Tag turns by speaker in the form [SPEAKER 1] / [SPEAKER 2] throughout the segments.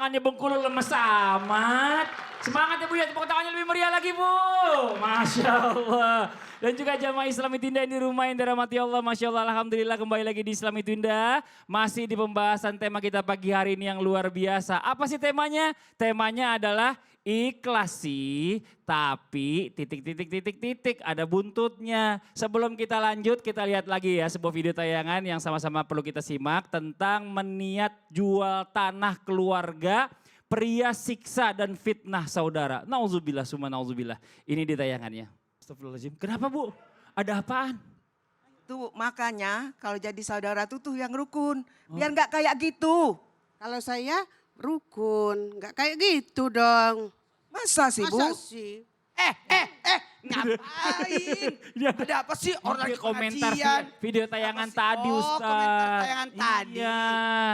[SPEAKER 1] tangannya Bengkulu lemes amat. Semangat ya Bu ya, tepuk tangannya lebih meriah lagi Bu. Masya Allah. Dan juga jamaah Islami Tunda yang di rumah yang dirahmati Allah. Masya Allah, Alhamdulillah kembali lagi di Islami Tunda. Masih di pembahasan tema kita pagi hari ini yang luar biasa. Apa sih temanya? Temanya adalah ikhlas sih, tapi titik ada buntutnya. Sebelum kita lanjut, kita lihat lagi ya sebuah video tayangan yang sama-sama perlu kita simak tentang meniat jual tanah keluarga, pria siksa dan fitnah saudara. Nauzubillah summa nauzubillah. Ini di tayangannya. Astagfirullahaladzim. Kenapa Bu? Ada apaan?
[SPEAKER 2] Tuh makanya kalau jadi saudara tuh yang rukun. Biar nggak kayak gitu.
[SPEAKER 3] Kalau saya rukun, nggak kayak gitu dong.
[SPEAKER 2] Masa sih Bu?
[SPEAKER 3] Masa sih?
[SPEAKER 2] Ngapain? Ada apa sih orang
[SPEAKER 1] Ini
[SPEAKER 2] lagi
[SPEAKER 1] komentar
[SPEAKER 2] pengajian?
[SPEAKER 1] video tayangan
[SPEAKER 2] Apa sih?
[SPEAKER 1] tadi
[SPEAKER 2] Oh,
[SPEAKER 1] Ustaz.
[SPEAKER 2] komentar tayangan tadi.
[SPEAKER 1] Iya.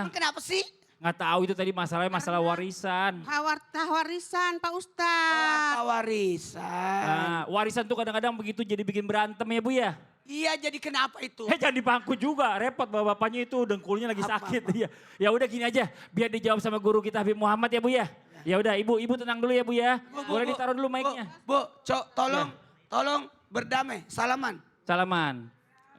[SPEAKER 2] Emang kenapa sih?
[SPEAKER 1] Nggak tahu itu tadi masalahnya masalah warisan.
[SPEAKER 3] Harta warisan Pak Ustadz.
[SPEAKER 2] Harta warisan.
[SPEAKER 1] Nah, warisan tuh kadang-kadang begitu jadi bikin berantem ya Bu ya.
[SPEAKER 2] Iya jadi kenapa itu?
[SPEAKER 1] Jangan di bangku juga, repot bapak-bapaknya itu dengkulnya lagi sakit. Iya. Ya udah gini aja, biar dijawab sama guru kita Habib Muhammad ya Bu ya. Ya udah ibu tenang dulu ya Bu ya. Boleh ditaruh dulu mic-nya.
[SPEAKER 2] Bu, tolong berdamai, salaman.
[SPEAKER 1] Salaman.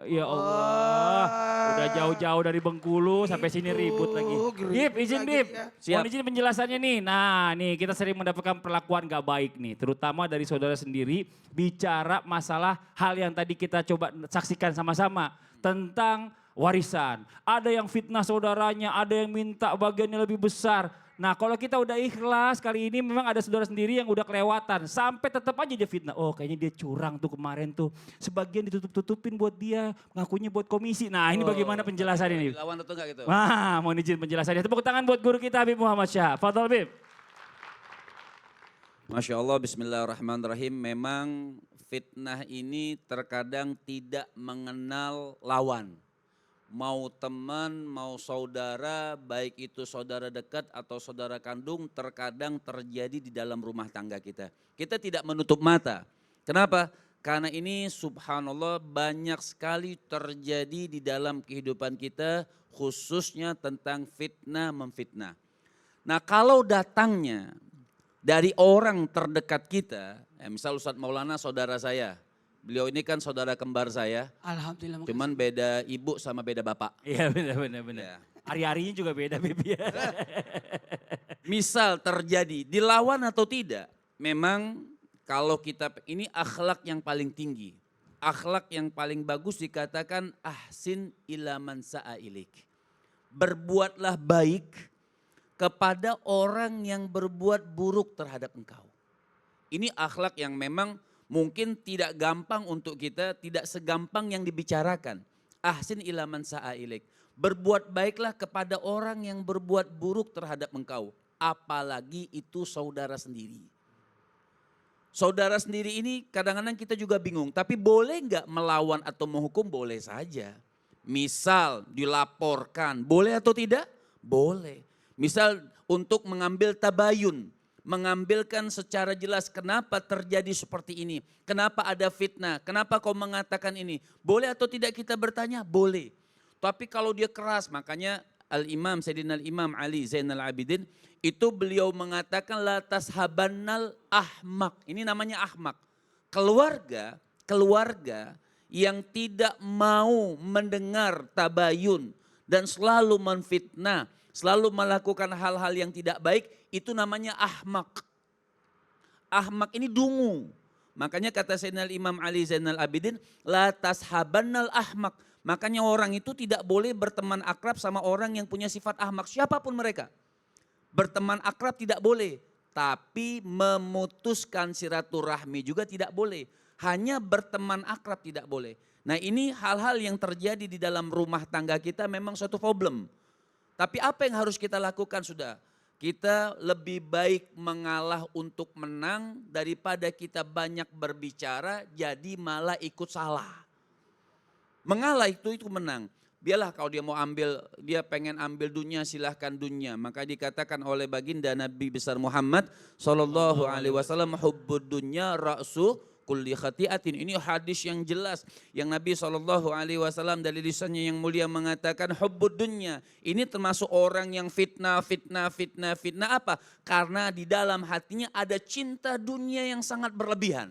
[SPEAKER 1] Ya Allah, udah jauh-jauh dari Bengkulu sampai sini ribut lagi. Bib, izin Bib. Mohon izin penjelasannya nih. Nah nih kita sering mendapatkan perlakuan gak baik nih. Terutama dari saudara sendiri bicara masalah hal yang tadi kita coba saksikan sama-sama. Tentang warisan. Ada yang fitnah saudaranya, ada yang minta bagiannya lebih besar. Nah kalau kita udah ikhlas kali ini memang ada saudara sendiri yang udah kelewatan. Sampai tetap aja dia fitnah. Oh kayaknya dia curang tuh kemarin tuh. Sebagian ditutup-tutupin buat dia. Ngakunya buat komisi. Nah ini bagaimana penjelasannya nih?
[SPEAKER 4] Lawan atau enggak gitu?
[SPEAKER 1] Wah mohon izin penjelasannya. Tepuk tangan buat guru kita Habib Muhammad Syah. Fadhal Habib.
[SPEAKER 4] Masya Allah, bismillahirrahmanirrahim. Memang fitnah ini terkadang tidak mengenal lawan. Mau teman, mau saudara, baik itu saudara dekat atau saudara kandung, terkadang terjadi di dalam rumah tangga kita. Kita tidak menutup mata. Kenapa? Karena ini subhanallah banyak sekali terjadi di dalam kehidupan kita, khususnya tentang fitnah memfitnah. Nah kalau datangnya dari orang terdekat kita, misal Ustadz Maulana saudara saya, beliau ini kan saudara kembar saya.
[SPEAKER 2] Alhamdulillah.
[SPEAKER 4] Cuman beda ibu sama beda bapak.
[SPEAKER 1] Iya benar.
[SPEAKER 4] Ya.
[SPEAKER 1] Hari-harinya juga beda Habib ya.
[SPEAKER 4] Misal terjadi dilawan atau tidak, memang kalau kita ini akhlak yang paling tinggi. Akhlak yang paling bagus dikatakan ahsin ila man sa'a ilik. Berbuatlah baik kepada orang yang berbuat buruk terhadap engkau. Ini akhlak yang memang mungkin tidak gampang untuk kita, tidak segampang yang dibicarakan. Ahsin ila man sa'a ilaik. Berbuat baiklah kepada orang yang berbuat buruk terhadap engkau. Apalagi itu saudara sendiri. Saudara sendiri ini kadang-kadang kita juga bingung. Tapi boleh nggak melawan atau menghukum? Boleh saja. Misal dilaporkan, boleh atau tidak? Boleh. Misal untuk mengambil tabayun. Mengambilkan secara jelas kenapa terjadi seperti ini. Kenapa ada fitnah, kenapa kau mengatakan ini. Boleh atau tidak kita bertanya? Boleh. Tapi kalau dia keras, makanya Al-Imam, Sayyidina Al-Imam Ali Zainal Abidin, itu beliau mengatakan la tashabannal ahmak. Ini namanya ahmak. Keluarga yang tidak mau mendengar tabayun dan selalu menfitnah, selalu melakukan hal-hal yang tidak baik, itu namanya ahmak. Ahmak ini dungu. Makanya kata Sayyidina Imam Ali Zainal Abidin, la tashabannal ahmak. Makanya orang itu tidak boleh berteman akrab sama orang yang punya sifat ahmak, siapapun mereka. Berteman akrab tidak boleh, tapi memutuskan silaturahmi juga tidak boleh. Hanya berteman akrab tidak boleh. Nah ini hal-hal yang terjadi di dalam rumah tangga kita memang suatu problem. Tapi apa yang harus kita lakukan sudah? Kita lebih baik mengalah untuk menang daripada kita banyak berbicara jadi malah ikut salah. Mengalah itu menang. Biarlah kalau dia mau ambil, dia pengen ambil dunia silahkan dunia. Maka dikatakan oleh baginda Nabi besar Muhammad SAW, hubbud dunya ra'su kulli khati'atin. Ini hadis yang jelas yang Nabi SAW dari lisannya yang mulia mengatakan hubbud dunya. Ini termasuk orang yang fitnah apa? Karena di dalam hatinya ada cinta dunia yang sangat berlebihan.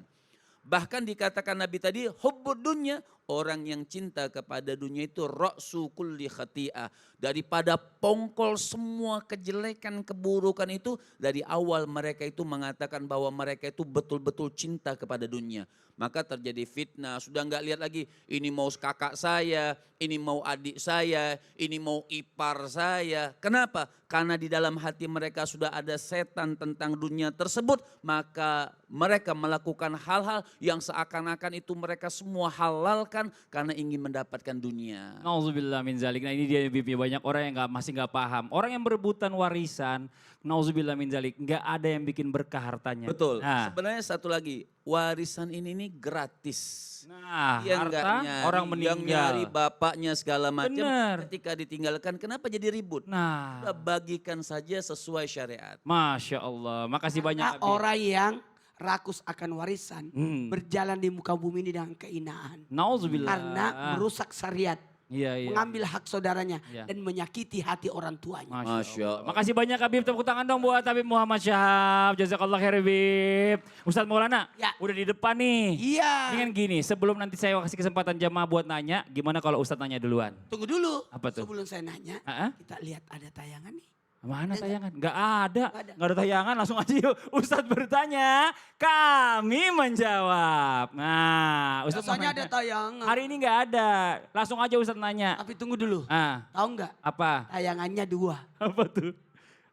[SPEAKER 4] Bahkan dikatakan Nabi tadi, hubbud dunya, orang yang cinta kepada dunia itu ra'su kulli khati'ah. Daripada pongkol semua kejelekan, keburukan itu, dari awal mereka itu mengatakan bahwa mereka itu betul-betul cinta kepada dunia. Maka terjadi fitnah, sudah enggak lihat lagi, ini mau kakak saya, ini mau adik saya, ini mau ipar saya. Kenapa? Karena di dalam hati mereka sudah ada setan tentang dunia tersebut, maka mereka melakukan hal-hal yang seakan-akan itu mereka semua halalkan karena ingin mendapatkan dunia.
[SPEAKER 1] Nauzubillah min zalik. Nah ini dia Bibi, banyak orang yang masih nggak paham. Orang yang berebutan warisan, nauzubillah min zalik, nggak ada yang bikin berkah hartanya.
[SPEAKER 4] Betul.
[SPEAKER 1] Nah,
[SPEAKER 4] Sebenarnya satu lagi, warisan ini nih gratis.
[SPEAKER 1] nah
[SPEAKER 4] Yang nggak
[SPEAKER 1] harta
[SPEAKER 4] nyari,
[SPEAKER 1] orang
[SPEAKER 4] yang
[SPEAKER 1] meninggal.
[SPEAKER 4] nyari bapaknya segala macam.
[SPEAKER 1] Bener.
[SPEAKER 4] Ketika ditinggalkan, kenapa jadi ribut?
[SPEAKER 1] Nah,
[SPEAKER 4] Udah bagikan saja sesuai syariat.
[SPEAKER 1] Masya Allah. Makasih banyak
[SPEAKER 3] Nah,
[SPEAKER 1] Abi.
[SPEAKER 3] orang yang rakus akan warisan berjalan di muka bumi ini dengan kehinaan.
[SPEAKER 1] Nauzubillah.
[SPEAKER 3] Karena merusak syariat,
[SPEAKER 1] Iya, iya.
[SPEAKER 3] mengambil hak saudaranya
[SPEAKER 1] Iya.
[SPEAKER 3] dan menyakiti hati orang tuanya.
[SPEAKER 4] Masya Allah.
[SPEAKER 1] Makasih banyak Habib, tepuk tangan dong buat Habib Muhammad Syahab. Jazakallah khair Habib. Ustadz Maulana,
[SPEAKER 3] Ya.
[SPEAKER 1] udah di depan nih.
[SPEAKER 3] Iya.
[SPEAKER 1] Ini kan gini, sebelum nanti saya kasih kesempatan jamaah buat nanya, gimana kalau Ustadz nanya duluan?
[SPEAKER 3] Tunggu dulu.
[SPEAKER 1] Apa tuh?
[SPEAKER 3] Sebelum saya nanya,
[SPEAKER 1] Ah,
[SPEAKER 3] kita lihat ada tayangan nih.
[SPEAKER 1] Mana
[SPEAKER 3] Ada
[SPEAKER 1] tayangan? Nggak ada.
[SPEAKER 3] Nggak ada.
[SPEAKER 1] Nggak ada tayangan, langsung aja yuk. Ustadz bertanya, kami menjawab. Nah, Ustadz mau
[SPEAKER 3] Biasanya ada
[SPEAKER 1] nanya.
[SPEAKER 3] tayangan.
[SPEAKER 1] Hari ini nggak ada. Langsung aja Ustadz nanya.
[SPEAKER 3] Tapi tunggu dulu.
[SPEAKER 1] Ah,
[SPEAKER 3] Tahu nggak?
[SPEAKER 1] apa?
[SPEAKER 3] Tayangannya 2.
[SPEAKER 1] Apa tuh?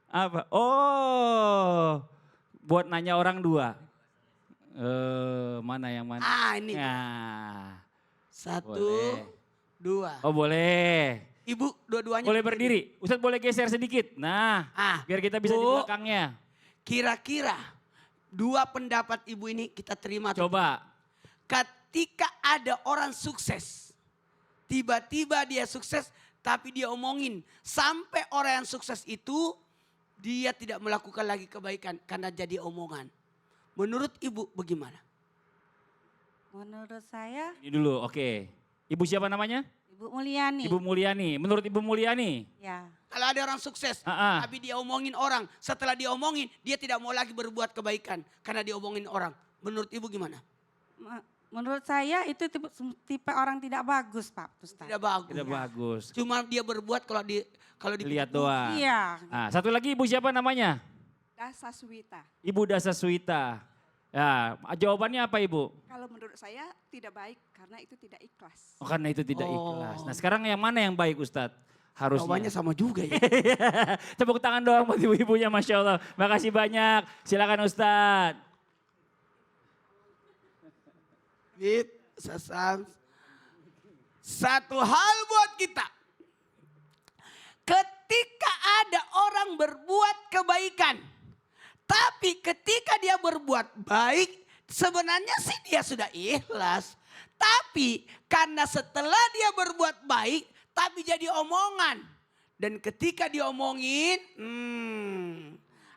[SPEAKER 1] Apa? Oh, buat nanya orang 2. Mana yang mana?
[SPEAKER 3] Ah ini.
[SPEAKER 1] Nah,
[SPEAKER 3] 1,
[SPEAKER 1] boleh.
[SPEAKER 3] 2.
[SPEAKER 1] Oh boleh.
[SPEAKER 3] Ibu dua-duanya.
[SPEAKER 1] Boleh berdiri. Ustadz boleh geser sedikit. Nah,
[SPEAKER 3] Ah,
[SPEAKER 1] biar kita bisa di
[SPEAKER 3] Bu,
[SPEAKER 1] belakangnya.
[SPEAKER 3] kira-kira 2 pendapat ibu ini kita terima. atau
[SPEAKER 1] Coba.
[SPEAKER 3] Ketika ada orang sukses, tiba-tiba dia sukses tapi dia omongin. Sampai orang yang sukses itu dia tidak melakukan lagi kebaikan karena jadi omongan. Menurut ibu bagaimana?
[SPEAKER 5] Menurut saya
[SPEAKER 1] Ini dulu, oke. Ibu siapa namanya?
[SPEAKER 5] Ibu Mulyani.
[SPEAKER 1] Ibu Mulyani. Menurut Ibu Mulyani?
[SPEAKER 5] Ya.
[SPEAKER 3] Kalau ada orang sukses,
[SPEAKER 1] Ah.
[SPEAKER 3] tapi dia omongin orang. Setelah dia omongin, dia tidak mau lagi berbuat kebaikan karena dia omongin orang. Menurut ibu gimana?
[SPEAKER 5] Menurut saya itu tipe orang tidak bagus, Pak Ustaz.
[SPEAKER 3] Tidak bagus.
[SPEAKER 1] Tidak bagus.
[SPEAKER 3] Cuma dia berbuat kalau di
[SPEAKER 1] Lihat doang.
[SPEAKER 5] Iya.
[SPEAKER 1] Nah, satu lagi Ibu siapa namanya?
[SPEAKER 6] Dasa Suwita.
[SPEAKER 1] Ibu Dasa Suwita. Ya, jawabannya apa Ibu?
[SPEAKER 6] Kalau menurut saya tidak baik karena itu tidak ikhlas.
[SPEAKER 1] Oh, karena itu tidak
[SPEAKER 3] Oh.
[SPEAKER 1] ikhlas. Nah sekarang yang mana yang baik Ustadz?
[SPEAKER 3] Jawabannya
[SPEAKER 1] Harusnya.
[SPEAKER 3] sama juga ya.
[SPEAKER 1] Tepuk tangan dong buat ibu-ibunya, Masya Allah. Makasih banyak. Silakan Ustadz.
[SPEAKER 3] Bib, Sasam. Satu hal buat kita. Ketika ada orang berbuat kebaikan. Tapi ketika dia berbuat baik, sebenarnya sih dia sudah ikhlas. Tapi karena setelah dia berbuat baik, tapi jadi omongan. Dan ketika diomongin,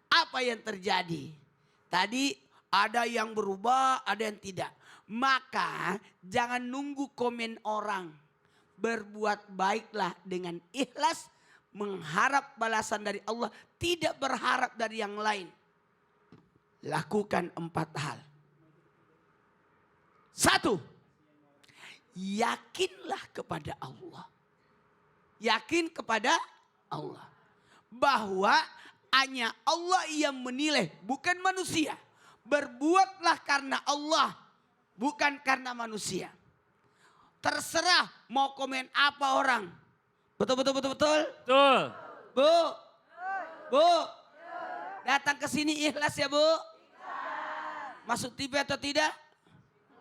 [SPEAKER 3] apa yang terjadi? Tadi ada yang berubah, ada yang tidak. Maka jangan nunggu komen orang. Berbuat baiklah dengan ikhlas, mengharap balasan dari Allah, tidak berharap dari yang lain. Lakukan 4 hal. 1, yakinlah kepada Allah. Yakin kepada Allah. Bahwa hanya Allah yang menilai, bukan manusia. Berbuatlah karena Allah, bukan karena manusia. Terserah mau komen apa orang. Betul, betul, betul, betul.
[SPEAKER 1] Betul.
[SPEAKER 3] Bu, Bu, datang ke sini ikhlas ya Bu. Masuk TV atau tidak?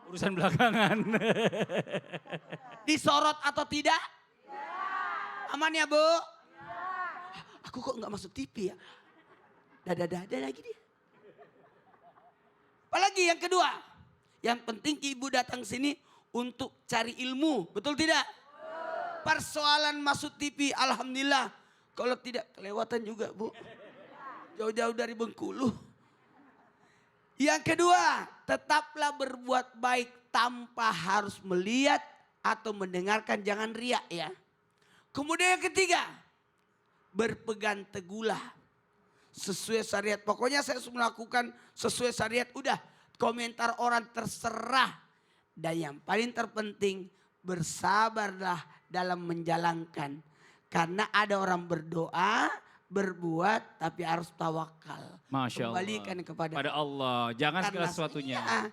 [SPEAKER 1] Urusan belakangan.
[SPEAKER 3] Disorot atau tidak? Aman ya Bu? Aku kok nggak masuk TV ya? Dada-dada lagi dia. Apalagi yang kedua. Yang penting ibu datang sini untuk cari ilmu. Betul tidak? Persoalan masuk TV, alhamdulillah. Kalau tidak kelewatan juga Bu. Jauh-jauh dari Bengkulu. Yang kedua, tetaplah berbuat baik tanpa harus melihat atau mendengarkan, jangan riak ya. Kemudian yang ketiga, berpegang teguhlah sesuai syariat. Pokoknya saya harus melakukan sesuai syariat, udah komentar orang terserah. Dan yang paling terpenting, bersabarlah dalam menjalankan. Karena ada orang berdoa, berbuat tapi harus tawakal.
[SPEAKER 1] Masya Allah.
[SPEAKER 3] Kembalikan kepada
[SPEAKER 1] Pada Allah. Jangan segala
[SPEAKER 3] Karena-
[SPEAKER 1] sesuatunya.
[SPEAKER 3] Iya.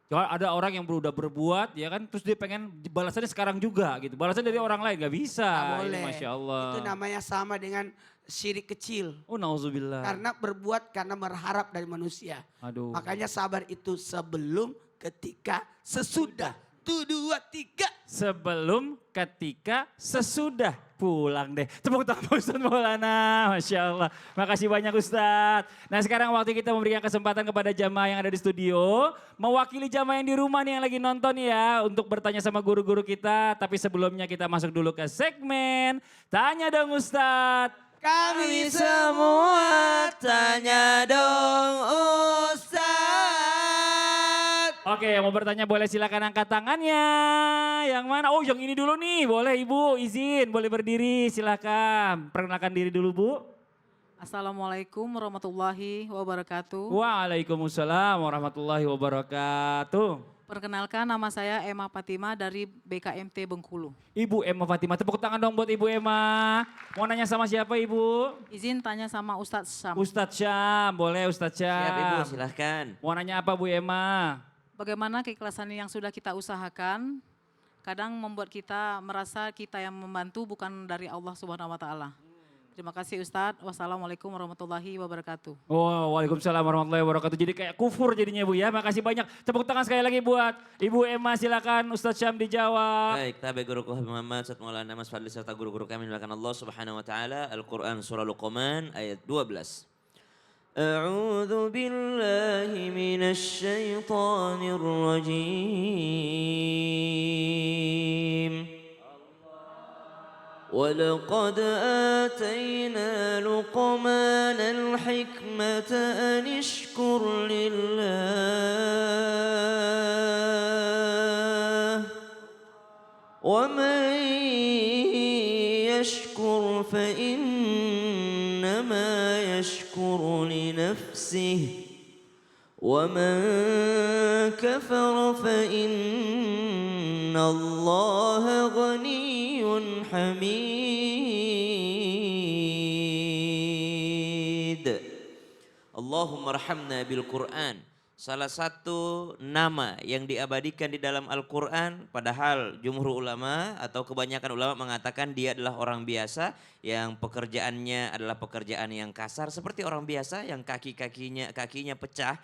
[SPEAKER 1] Soalnya ada orang yang udah berbuat ya kan, terus dia pengen balasannya sekarang juga gitu. Balasan dari orang lain gak bisa.
[SPEAKER 3] Nggak
[SPEAKER 1] Ini
[SPEAKER 3] boleh.
[SPEAKER 1] Masya Allah.
[SPEAKER 3] Itu namanya sama dengan syirik kecil.
[SPEAKER 1] Oh nauzubillah.
[SPEAKER 3] Karena berbuat karena berharap dari manusia.
[SPEAKER 1] Aduh.
[SPEAKER 3] Makanya sabar itu sebelum, ketika, sesudah. 1, 2, 3.
[SPEAKER 1] Sebelum, ketika, sesudah. Pulang deh. Tepuk tangan Ustaz Maulana. Masya Allah. Makasih banyak Ustaz. Nah sekarang waktu kita memberikan kesempatan kepada jamaah yang ada di studio. Mewakili jamaah yang di rumah nih yang lagi nonton ya. Untuk bertanya sama guru-guru kita. Tapi sebelumnya kita masuk dulu ke segmen Tanya Dong Ustaz.
[SPEAKER 3] Kami semua tanya dong Ustaz.
[SPEAKER 1] Oke, yang mau bertanya boleh silakan angkat tangannya. Yang mana? Oh, yang ini dulu nih. Boleh Ibu, izin. Boleh berdiri, silakan. Perkenalkan diri dulu, Bu.
[SPEAKER 7] Assalamualaikum warahmatullahi wabarakatuh.
[SPEAKER 1] Waalaikumsalam warahmatullahi wabarakatuh.
[SPEAKER 7] Perkenalkan nama saya Emma Fatima dari BKMT Bengkulu.
[SPEAKER 1] Ibu Emma Fatima, tepuk tangan dong buat Ibu Emma. Mau nanya sama siapa Ibu?
[SPEAKER 7] Izin tanya sama Ustadz Syam.
[SPEAKER 1] Ustadz Syam, boleh Ustadz Syam.
[SPEAKER 8] Siap Ibu, silahkan.
[SPEAKER 1] Mau nanya apa Bu Emma?
[SPEAKER 7] Bagaimana keikhlasan yang sudah kita usahakan kadang membuat kita merasa kita yang membantu bukan dari Allah Subhanahu wa taala. Terima kasih Ustadz. Wassalamualaikum warahmatullahi wabarakatuh.
[SPEAKER 1] Oh, waalaikumsalam warahmatullahi wabarakatuh. Jadi kayak kufur jadinya Bu ya. Makasih banyak. Tepuk tangan sekali lagi buat Ibu Emma, silakan Ustadz Syam dijawab.
[SPEAKER 8] Baik, tabe guruku Habib Muhammad Ustaz Maulana Mas Fadli serta guru-guru kami dimuliakan Allah Subhanahu wa taala. Al-Qur'an surah Luqman ayat 12. A'udzu billahi minasy syaithanir rajim. ولقد آتينا لقمان الحكمة أن اشكر لله ومن يشكر فإنما يشكر لنفسه ومن كفر فإن الله غني حميد اللهم ارحمنا بالقرآن. Salah satu nama yang diabadikan di dalam Al-Quran, padahal jumhur ulama atau kebanyakan ulama mengatakan dia adalah orang biasa yang pekerjaannya adalah pekerjaan yang kasar seperti orang biasa yang kakinya pecah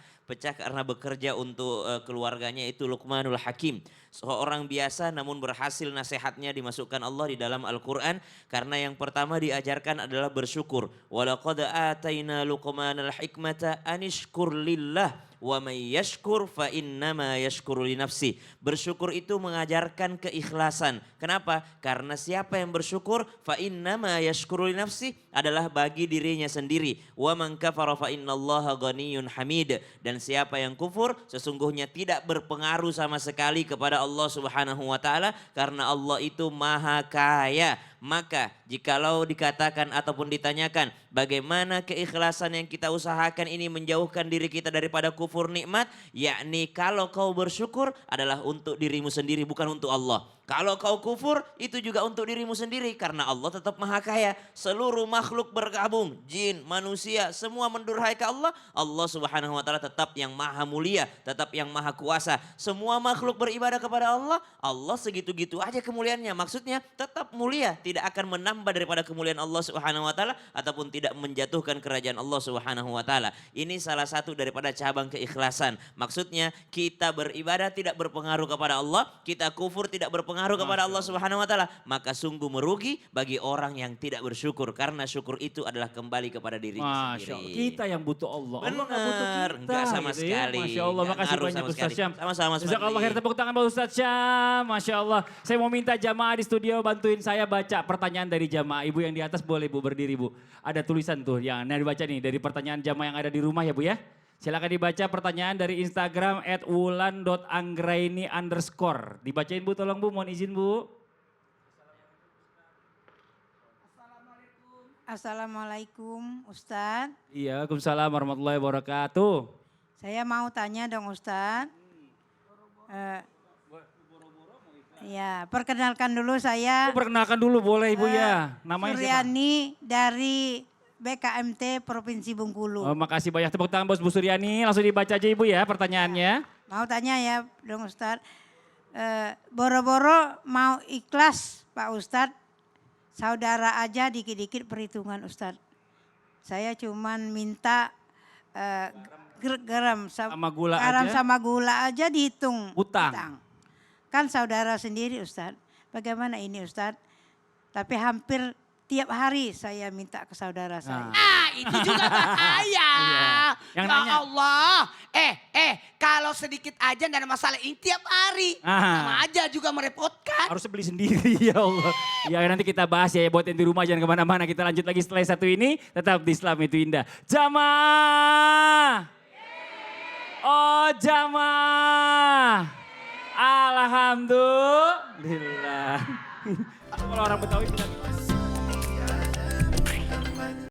[SPEAKER 8] karena bekerja untuk keluarganya, itu Luqmanul Hakim. Seorang biasa namun berhasil, nasihatnya dimasukkan Allah di dalam Al-Quran karena yang pertama diajarkan adalah bersyukur. Walaqad ataina Luqmanal hikmata anishkur lillah wa may yashkur fa innama yashkuru li nafsi. Bersyukur itu mengajarkan keikhlasan. Kenapa? Karena siapa yang bersyukur fa innama yashkuru li nafsi adalah bagi dirinya sendiri. Wa man kafara fa innallaha ghaniyyun hamid. Dan siapa yang kufur sesungguhnya tidak berpengaruh sama sekali kepada Allah Subhanahu wa taala karena Allah itu Maha Kaya. Maka jikalau dikatakan ataupun ditanyakan bagaimana keikhlasan yang kita usahakan ini menjauhkan diri kita daripada kufur nikmat, yakni kalau kau bersyukur adalah untuk dirimu sendiri bukan untuk Allah. Kalau kau kufur itu juga untuk dirimu sendiri karena Allah tetap Maha Kaya. Seluruh makhluk bergabung, jin, manusia, semua mendurhai ke Allah. Allah Subhanahu wa taala tetap yang Maha Mulia, tetap yang Maha Kuasa. Semua makhluk beribadah kepada Allah, Allah segitu-gitu aja kemuliaannya. Maksudnya tetap mulia, tidak akan menambah daripada kemuliaan Allah Subhanahu wa taala ataupun tidak menjatuhkan kerajaan Allah Subhanahu wa taala. Ini salah satu daripada cabang keikhlasan. Maksudnya kita beribadah tidak berpengaruh kepada Allah, kita kufur tidak berpengaruh kepada Allah Subhanahu wa taala, maka sungguh merugi bagi orang yang tidak bersyukur karena syukur itu adalah kembali kepada dirinya
[SPEAKER 1] Masya Allah,
[SPEAKER 8] sendiri.
[SPEAKER 1] kita yang butuh Allah. Allah nggak butuh
[SPEAKER 8] Benar,
[SPEAKER 1] kita.
[SPEAKER 8] enggak sama
[SPEAKER 1] gitu ya.
[SPEAKER 8] sekali.
[SPEAKER 1] Masya Allah,
[SPEAKER 8] Enggak
[SPEAKER 1] makasih
[SPEAKER 8] ngaruh
[SPEAKER 1] banyak
[SPEAKER 8] sama
[SPEAKER 1] Ustaz
[SPEAKER 8] sekali.
[SPEAKER 1] Syam.
[SPEAKER 8] Sama-sama, Mas
[SPEAKER 1] Jazakallah
[SPEAKER 8] Fadli.
[SPEAKER 1] khair, tepuk tangan buat Ustaz Syam. Masya Allah. Saya mau minta jamaah di studio bantuin saya baca pertanyaan dari jamaah. Ibu yang di atas boleh Bu berdiri Bu. Ada tulisan tuh yang dibaca nih dari pertanyaan jamaah yang ada di rumah ya Bu ya. Silakan dibaca pertanyaan dari Instagram @wulan.anggraini_. Dibacain Bu, tolong Bu, mohon izin Bu.
[SPEAKER 5] Assalamualaikum Ustadz.
[SPEAKER 1] Iya, Waalaikumsalam warahmatullahi wabarakatuh.
[SPEAKER 5] Saya mau tanya dong Ustadz. Ya, perkenalkan dulu saya
[SPEAKER 1] Perkenalkan dulu boleh Ibu ya. Namanya siapa?
[SPEAKER 5] Suryani dari BKMT Provinsi Bengkulu.
[SPEAKER 1] Oh, makasih banyak, tepuk tangan bos Bu Suryani. Langsung dibaca aja Ibu ya pertanyaannya.
[SPEAKER 5] Mau tanya ya dong Ustadz. Boro-boro mau ikhlas Pak Ustadz. Saudara aja dikit-dikit perhitungan Ustadz. Saya cuman minta garam
[SPEAKER 1] Sama gula
[SPEAKER 5] garam
[SPEAKER 1] aja?
[SPEAKER 5] sama gula aja dihitung.
[SPEAKER 1] Utang.
[SPEAKER 5] Kan saudara sendiri Ustadz. Bagaimana ini Ustadz? Tapi hampir tiap hari saya minta ke saudara saya.
[SPEAKER 3] Ah, itu juga bahaya.
[SPEAKER 1] Iya. Yang
[SPEAKER 3] Ya
[SPEAKER 1] nanya.
[SPEAKER 3] Allah. Kalau sedikit aja tidak ada masalah. Ini tiap hari. Sama aja juga merepotkan.
[SPEAKER 1] Harus beli sendiri ya Allah. Ya nanti kita bahas ya buat yang di rumah jangan kemana-mana. Kita lanjut lagi setelah satu ini. Tetap di Islam itu indah. Jamaah. Oh jamaah. Alhamdulillah. Kalau orang Betawi bilang